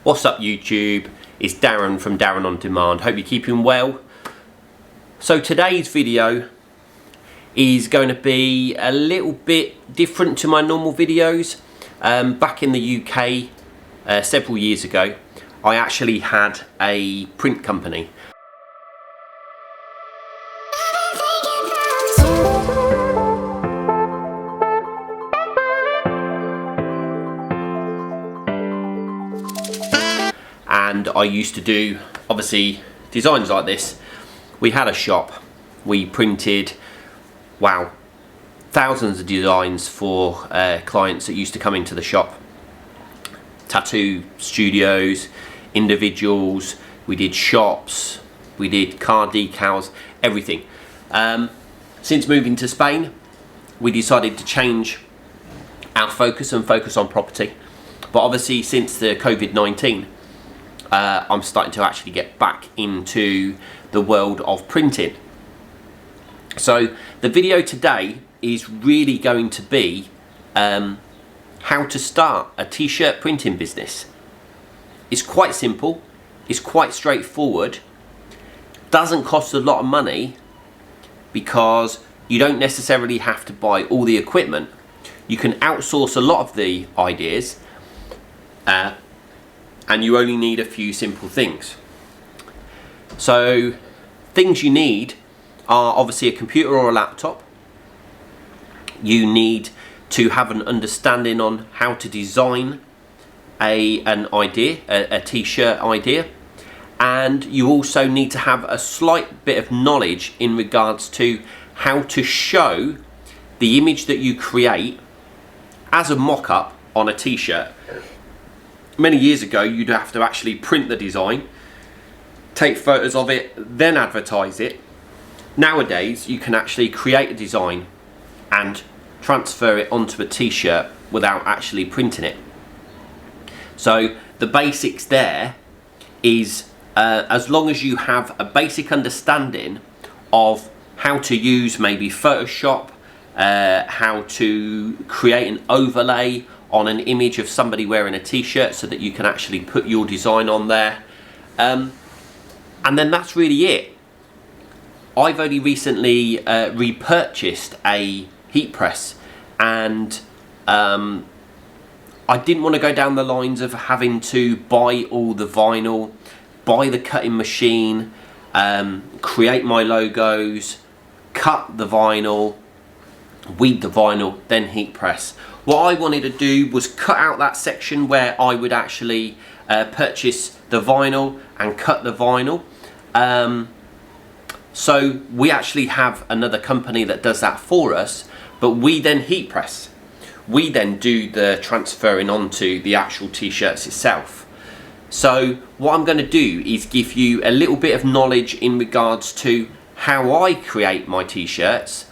What's up YouTube? It's Darren from Darren On Demand. Hope you're keeping well. So today's video is going to be a little bit different to my normal videos. Back in the UK several years ago, I actually had a print company. And I used to do, obviously, designs like this. We had a shop. We printed, wow, thousands of designs for clients that used to come into the shop. Tattoo studios, individuals, we did shops, we did car decals, everything. Since moving to Spain, we decided to change our focus and focus on property. But obviously since the COVID-19, I'm starting to actually get back into the world of printing. So the video today is really going to be how to start a t-shirt printing business. It's quite simple, it's quite straightforward, doesn't cost a lot of money because you don't necessarily have to buy all the equipment. You can outsource a lot of the ideas and you only need a few simple things. So things you need are obviously a computer or a laptop. You need to have an understanding on how to design an idea, a t-shirt idea, and you also need to have a slight bit of knowledge in regards to how to show the image that you create as a mock-up on a t-shirt. Many years ago, you'd have to actually print the design, take photos of it, then advertise it. Nowadays, you can actually create a design and transfer it onto a t-shirt without actually printing it. So the basics there is, as long as you have a basic understanding of how to use maybe Photoshop, how to create an overlay on an image of somebody wearing a t-shirt so that you can actually put your design on there, and then that's really it. I've only recently repurchased a heat press, and I didn't want to go down the lines of having to buy all the vinyl, buy the cutting machine, create my logos, cut the vinyl, weed the vinyl, then heat press. What I wanted to do was cut out that section where I would actually purchase the vinyl and cut the vinyl. So we actually have another company that does that for us, but we then heat press. We then do the transferring onto the actual t-shirts itself. So what I'm going to do is give you a little bit of knowledge in regards to how I create my t-shirts,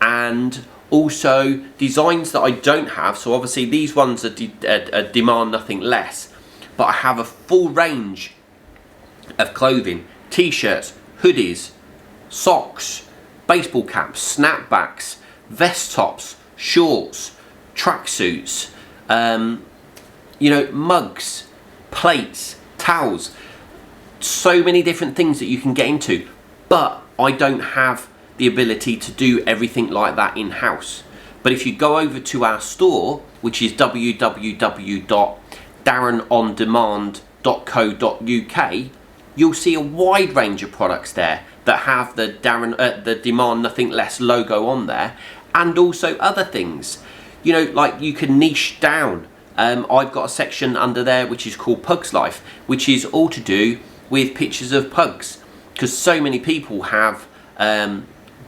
and also designs that I don't have. So obviously these ones are demand nothing less, but I have a full range of clothing: t-shirts, hoodies, socks, baseball caps, snapbacks, vest tops, shorts, tracksuits, you know, mugs, plates, towels, so many different things that you can get into. But I don't have the ability to do everything like that in-house. But if you go over to our store, which is www.darrenondemand.co.uk, you'll see a wide range of products there that have the the Demand Nothing Less logo on there, and also other things. You know, like you can niche down. I've got a section under there which is called Pugs Life, which is all to do with pictures of pugs, because so many people have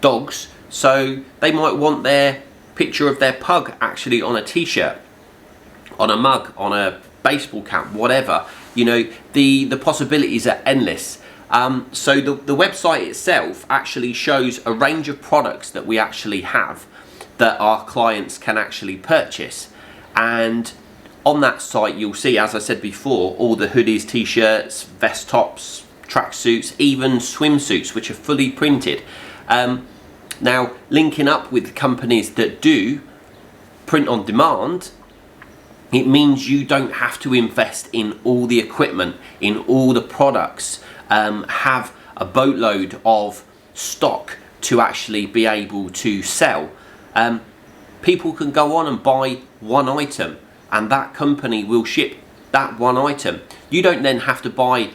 dogs, so they might want their picture of their pug actually on a t-shirt, on a mug, on a baseball cap, whatever. You know, the possibilities are endless. So the website itself actually shows a range of products that we actually have that our clients can actually purchase, and on that site you'll see, as I said before, all the hoodies, t-shirts, vest tops, tracksuits, even swimsuits which are fully printed. Now, linking up with companies that do print on demand, It means you don't have to invest in all the equipment, in all the products, have a boatload of stock to actually be able to sell. People can go on and buy one item and that company will ship that one item. You don't then have to buy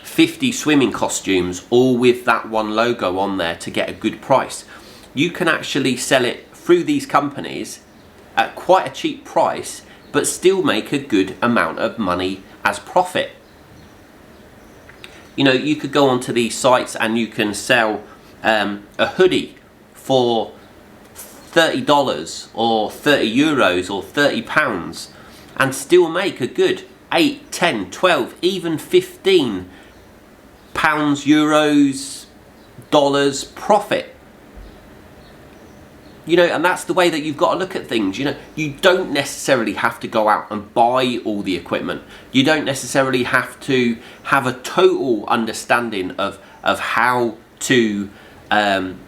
50 swimming costumes all with that one logo on there to get a good price. You can actually sell it through these companies at quite a cheap price, but still make a good amount of money as profit. You know, you could go onto these sites and you can sell a hoodie for $30 or €30 or £30 and still make a good 8, 10, 12, even 15 pounds, euros, dollars profit. You know, and that's the way that you've got to look at things. You know, you don't necessarily have to go out and buy all the equipment. You don't necessarily have to have a total understanding of how to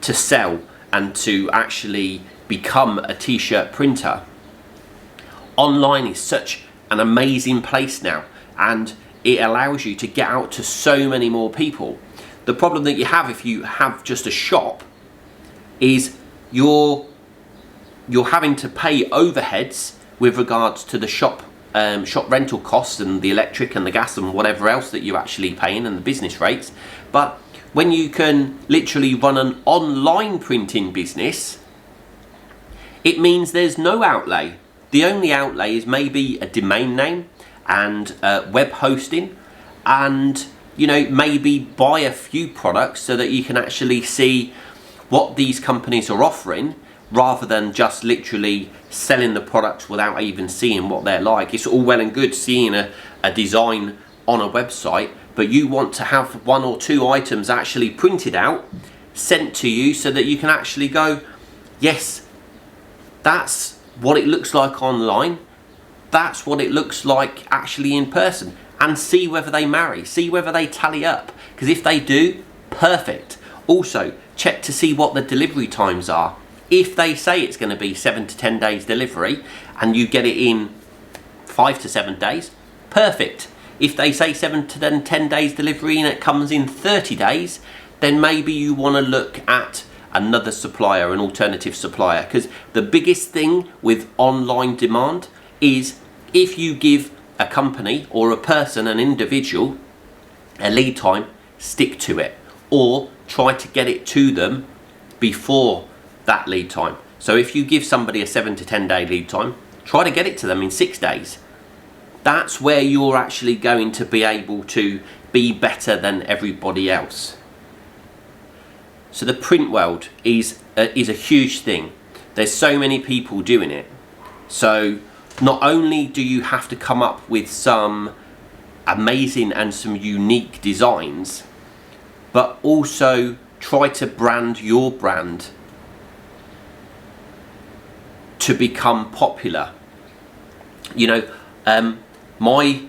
sell and to actually become a t-shirt printer. Online is such an amazing place now, and it allows you to get out to so many more people. The problem that you have if you have just a shop is you're having to pay overheads with regards to the shop rental costs and the electric and the gas and whatever else that you're actually paying and the business rates. But when you can literally run an online printing business, it means there's no outlay. The only outlay is maybe a domain name and web hosting, and you know, maybe buy a few products so that you can actually see what these companies are offering, rather than just literally selling the products without even seeing what they're like. It's all well and good seeing a design on a website, but you want to have 1 or 2 items actually printed out, sent to you, so that you can actually go, yes, that's what it looks like online, that's what it looks like actually in person, and see whether they marry, see whether they tally up, because if they do, perfect. Also, check to see what the delivery times are. If they say it's going to be 7 to 10 days delivery and you get it in 5 to 7 days, perfect. If they say 7 to 10 days delivery and it comes in 30 days, then maybe you want to look at another supplier, an alternative supplier, because the biggest thing with online demand is if you give a company or a person, an individual, a lead time, stick to it, or try to get it to them before that lead time. So if you give somebody a 7 to 10 day lead time, try to get it to them in 6 days. That's where you're actually going to be able to be better than everybody else. So the print world is a huge thing. There's so many people doing it. So not only do you have to come up with some amazing and some unique designs, but also try to brand your brand to become popular. You know, my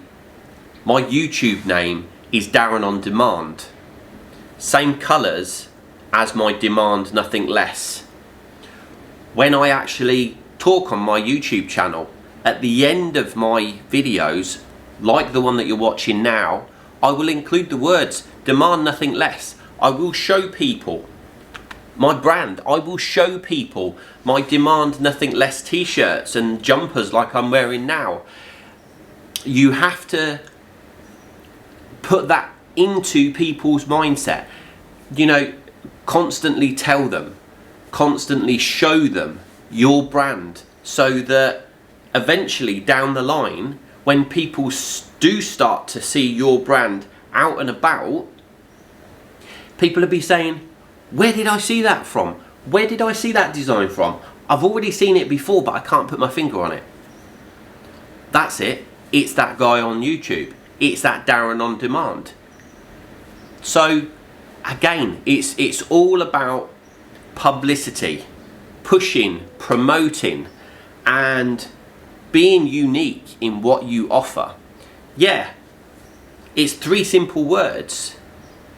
YouTube name is Darren on Demand. Same colours as my Demand Nothing Less. When I actually talk on my YouTube channel, at the end of my videos, like the one that you're watching now, I will include the words Demand Nothing Less. I will show people my brand. I will show people my Demand Nothing Less t-shirts and jumpers like I'm wearing now. You have to put that into people's mindset. You know, constantly tell them, constantly show them your brand, so that eventually down the line, when people do start to see your brand out and about, people will be saying, where did I see that from? Where did I see that design from? I've already seen it before, but I can't put my finger on it. That's it. It's that guy on YouTube. It's that Darren on Demand. So again, it's all about publicity, pushing, promoting, and being unique in what you offer. Yeah, it's 3 simple words,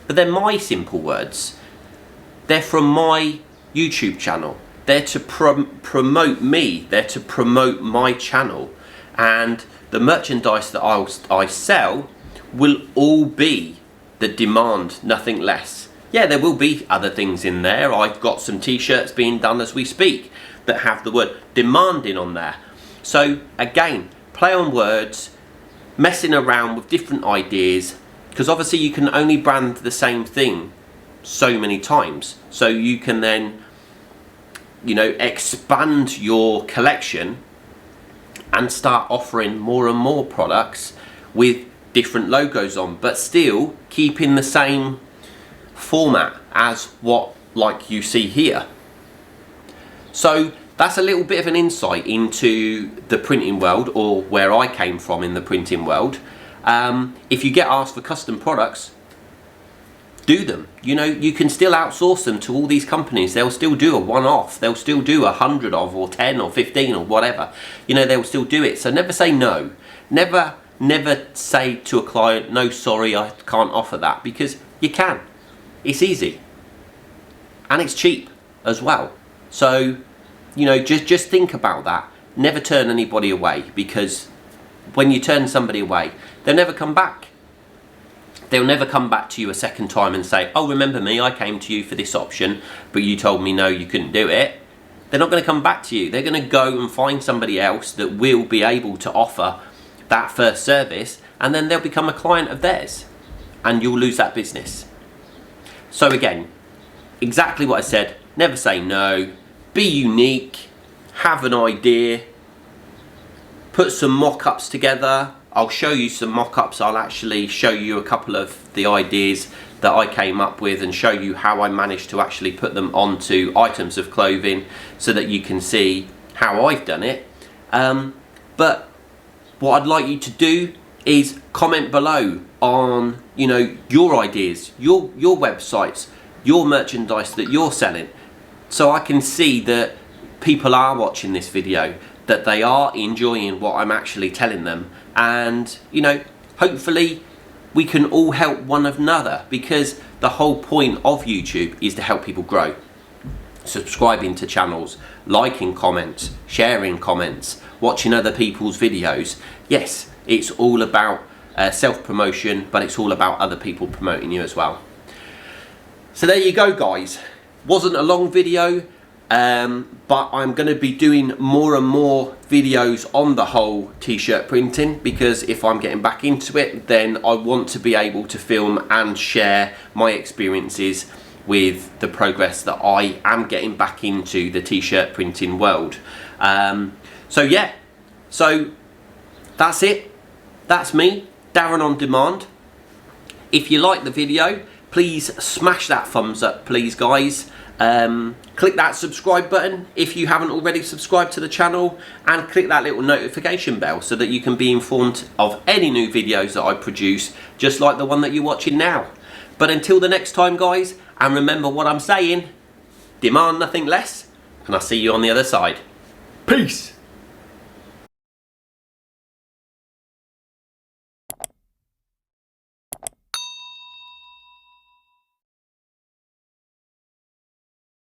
but they're my simple words. They're from my YouTube channel. They're to promote me. They're to promote my channel. and the merchandise that I sell will all be the demand, nothing less. Yeah, there will be other things in there. I've got some t-shirts being done as we speak that have the word demanding on there. So again, play on words, messing around with different ideas, because obviously you can only brand the same thing so many times. So you can then, you know, expand your collection and start offering more and more products with different logos on, but still keeping the same format as what like you see here. So that's a little bit of an insight into the printing world, or where I came from in the printing world. If you get asked for custom products, do them. You know, you can still outsource them to all these companies. They'll still do a one-off. They'll still do 100 of, or 10 or 15 or whatever. You know, they'll still do it. So never say no. Never say to a client, no, sorry, I can't offer that, because you can. It's easy. And it's cheap as well. So, you know, just think about that. Never turn anybody away, because when you turn somebody away, they'll never come back. They'll never come back to you a second time and say, oh, remember me, I came to you for this option, but you told me no, you couldn't do it. They're not going to come back to you. They're going to go and find somebody else that will be able to offer that first service, and then they'll become a client of theirs, and you'll lose that business. So again, exactly what I said, never say no, be unique, have an idea, put some mock-ups together. I'll show you some mock-ups. I'll actually show you a couple of the ideas that I came up with and show you how I managed to actually put them onto items of clothing, so that you can see how I've done it. But what I'd like you to do is comment below on, you know, your ideas, your websites, your merchandise that you're selling, so I can see that people are watching this video, that they are enjoying what I'm actually telling them, and, you know, hopefully we can all help one another, because the whole point of YouTube is to help people grow. Subscribing to channels, liking comments, sharing comments, watching other people's videos. Yes, it's all about self-promotion, but it's all about other people promoting you as well. So there you go, guys. Wasn't a long video, but I'm going to be doing more and more videos on the whole t-shirt printing, because if I'm getting back into it, then I want to be able to film and share my experiences with the progress that I am getting back into the t-shirt printing world. So yeah, so that's it. That's me, Darren on Demand. If you like the video, please smash that thumbs up, please, guys. Click that subscribe button if you haven't already subscribed to the channel, and click that little notification bell so that you can be informed of any new videos that I produce, just like the one that you're watching now. But until the next time, guys, and remember what I'm saying, demand nothing less, and I'll see you on the other side. Peace!